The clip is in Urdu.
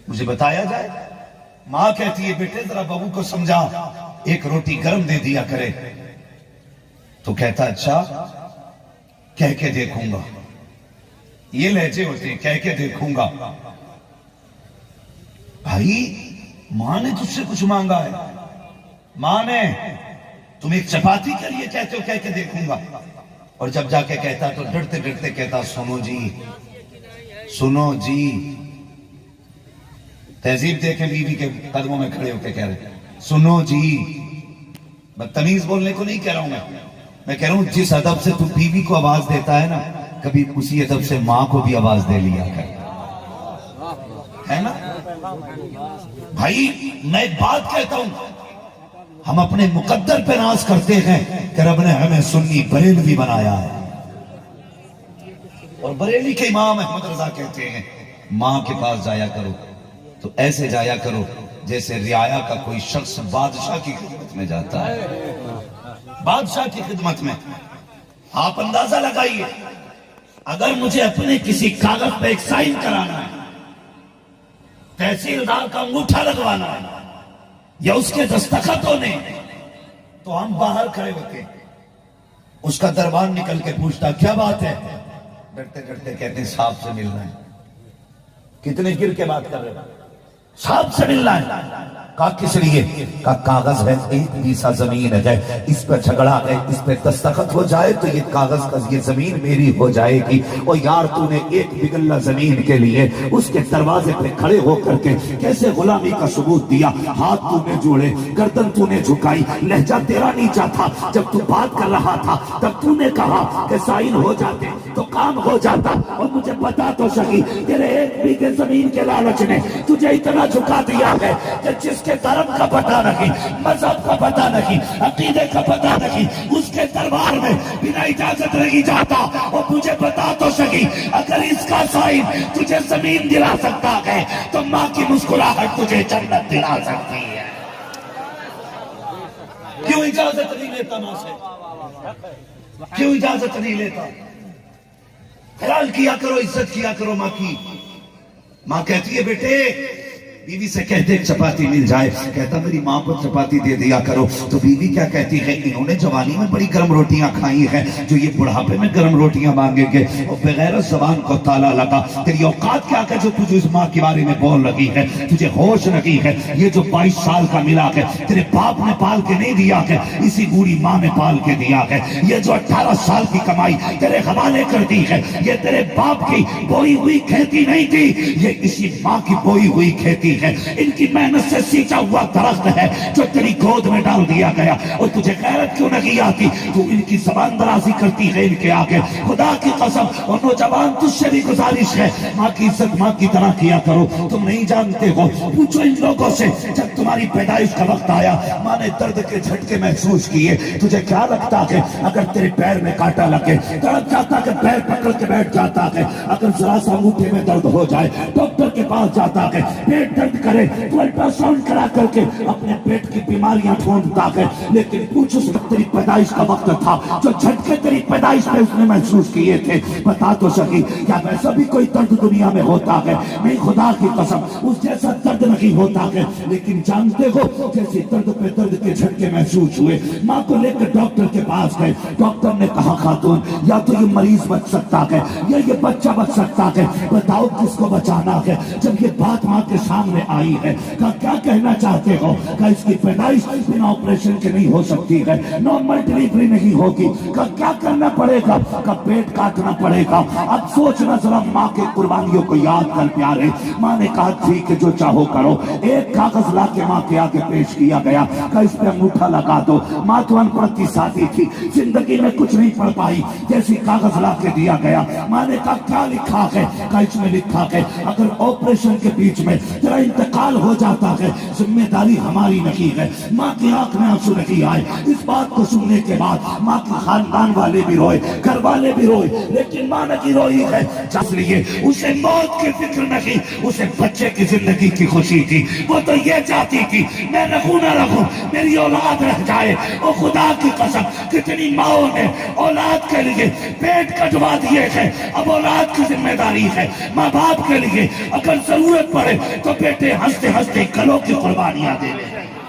مجھے بتایا جائے. ماں کہتی ہے بیٹے ذرا بہو کو سمجھا ایک روٹی گرم دے دیا کرے. تو کہتا اچھا کہہ کے دیکھوں گا. یہ لہجے ہوتے ہیں, کہہ کے دیکھوں گا. بھائی ماں نے تجھ سے کچھ مانگا ہے, ماں نے تم ایک چپاتی کے لیے کہتے ہو کہہ کے دیکھوں گا. اور جب جا کے کہتا تو ڈرتے ڈرتے کہتا سنو جی, سنو جی. تہذیب دیکھیں بیوی کے قدموں میں کھڑے ہو کے کہہ رہے سنو جی. بدتمیز بولنے کو نہیں کہہ رہا ہوں میں کہہ رہا ہوں جس ادب سے تو بیوی کو آواز دیتا ہے نا, کبھی اسی ادب سے ماں کو بھی آواز دے لیا کر, ہے نا بھائی. میں ایک بات کہتا ہوں, ہم اپنے مقدر پہ ناز کرتے ہیں کہ رب نے ہمیں سنی بریلوی بنایا ہے. اور بریلی کے امام احمد رضا کہتے ہیں ماں کے پاس جایا کرو تو ایسے جایا کرو جیسے رعایا کا کوئی شخص بادشاہ کی خدمت میں جاتا ہے. بادشاہ کی خدمت میں. آپ اندازہ لگائیے, اگر مجھے اپنے کسی کاغذ پہ ایک سائن کرانا ہے, تحصیلدار کا انگوٹھا لگوانا ہے یا اس کے دستخط ہونے, تو ہم باہر کھڑے ہوتے, اس کا دربان نکل کے پوچھتا کیا بات ہے, ڈرتے ڈرتے کہتے صاحب سے ملنا ہے. کتنے گر کے بات کر رہے ہیں, صاحب سے ملنا ہے. کہا کس لیے, کہا کاغذ ہے, ایک بیسا زمین ہے, اس پہ جھگڑا ہے, اس پہ دستخط ہو جائے تو یہ کاغذ کا یہ زمین میری ہو جائے گی. اور یار تو نے ایک بگلہ زمین کے لیے اس کے دروازے پہ کھڑے ہو کر کے کیسے غلامی کا ثبوت دیا. ہاتھ تو نے جوڑے, گردن تو نے جھکائی, لہجہ تیرا نیچا تھا. جب تو بات کر رہا تھا تب تو نے کہا کہ سائن ہو جاتے تو کام ہو جاتا. اور مجھے پتا تو سکی تیرے ایک بیگھے زمین کے لالچ نے تجھے اتنا جھکا دیا ہے کہ جس کے دھرم کا پتہ نہیں, مذہب کا پتہ نہیں, عقیدے کا پتہ نہیں, اس کے دربار میں بنا اجازت نہیں جاتا. اور مجھے بتا تو سکی اگر اس کا سائن تجھے زمین دلا سکتا ہے تو ماں کی مسکراہٹ تجھے جنت دلا سکتی ہے. کیوں اجازت نہیں لیتا ماں سے, کیوں اجازت نہیں لیتا؟ خیال کیا کرو, عزت کیا کرو ماں کی. ماں کہتی ہے بیٹے بیوی سے کہتے ایک چپاتی مل جائے, کہتا میری ماں کو چپاتی دے دیا کرو. تو بیوی کیا کہتی ہے, انہوں نے جوانی میں بڑی گرم روٹیاں کھائی ہیں, جو یہ بڑھاپے میں گرم روٹیاں مانگیں گے. اور بغیر زبان کو تالا لگا, تیری اوقات کیا کہ جو تجھے اس ماں کے بارے میں بول رہی ہے, تجھے ہوش رہی ہے. یہ جو 22 سال کا ملا ہے تیرے باپ نے پال کے نہیں دیا ہے, اسی بوڑھی ماں نے پال کے دیا ہے. یہ جو 18 سال کی کمائی تیرے حوالے کر دی ہے, یہ تیرے باپ کی بوئی ہوئی کھیتی نہیں تھی, یہ اسی ماں کی بوئی ہوئی کھیتی ہے. ان کی محنت سے سینچا ہوا درخت ہے جو تیری گود میں ڈال دیا گیا. اور تجھے غیرت کیوں نہیں آتی, تو ان کی زبان درازی کرتی ہے ان کے آگے. خدا کی قسم, اور نوجوان تجھ سے بھی گزارش ہے, ماں کی عزت ماں کی طرح کیا کرو. تم نہیں جانتے ہو, پوچھو ان لوگوں سے جب تمہاری پیدائش کا وقت آیا ماں نے درد کے جھٹکے محسوس کیے. تجھے کیا لگتا ہے اگر تیرے پیر میں کانٹا لگے تڑپ جاتا کہ پیر پکڑ کے بیٹھ جاتا ہے؟ اگر ذرا سا انگوٹھے میں درد ہو جائے ڈاکٹر کے پاس جاتا ہے, پیٹ درد کرے تو الٹرا ساؤنڈ کرا کر کے اپنے پیٹ کی بیماریاں ڈھونڈتا ہے. لیکن کچھ اس وقت تیری پیدائش کا وقت تھا, جو جھٹکے تیری پیدائش میں اس نے محسوس کیے تھے. بتا تو سکی کیا ویسا بھی کوئی درد دنیا میں ہوتا ہے؟ نہیں, خدا کی قسم اس جیسا درد نہیں ہوتا ہے. لیکن جانتے ہو جیسے درد پہ درد کے جھٹکے محسوس ہوئے, ماں کو لے کر ڈاکٹر کے پاس گئے. ڈاکٹر نے کہا خاتون یا تو یہ مریض بچ سکتا ہے یا یہ بچہ بچ سکتا ہے, بتاؤ کس کو بچانا ہے. جب یہ بات ماں کے سامنے آئی ہے, کہا کیا کہنا چاہتے ہو؟ کہا اس کی پیدائش بنا آپریشن کے نہیں ہو سکتی ہے, نارمل ڈلیوری نہیں ہوگی. کہا کیا کرنا پڑے گا؟ کہا پیٹ کاٹنا پڑے گا. اب سوچنا ذرا ماں کے قربانیوں کو یاد کر پیارے. ماں نے کہا ٹھیک ہے جو چاہو کرو. ایک کاغذ لا کے ماں کے آگے پیش کیا گیا, کہا اس پہ انگوٹھا لگا دو. ماں تو ان پڑھ کی ساتھی تھی, زندگی میں کچھ نہیں پڑھ پائی. جیسی کاغذ لا کے دیا گیا, ماں نے کہا کیا لکھا ہے؟ کہا اس میں لکھا ہے اگر آپریشن کے بیچ میں تیرا انتقال ہو جاتا ہے ذمہ داری ہماری نہیں ہے. ماں کی آنکھ میں آنسو نہیں آئے. اس بات کو سننے کے بعد ماں کے خاندان والے بھی روئے, گھر والے بھی روئے, لیکن ماں نہیں روئی ہے. اس لیے اسے موت کی فکر نہیں, اسے بچے کی زندگی کی خوشی تھی. وہ تو یہ چاہتی تھی میں رکھوں نہ رکھوں میری اولاد رہ جائے. اور خدا کی قسم کتنی ماں نے اولاد کے لیے پیٹ کٹوا دیے ہیں. اب اولاد کی ذمہ داری ہے. ماں باپ کے لیے اگر ضرورت پڑے تو بیٹے ہنستے ہنستے کلوں کی قربانیاں دے لیں.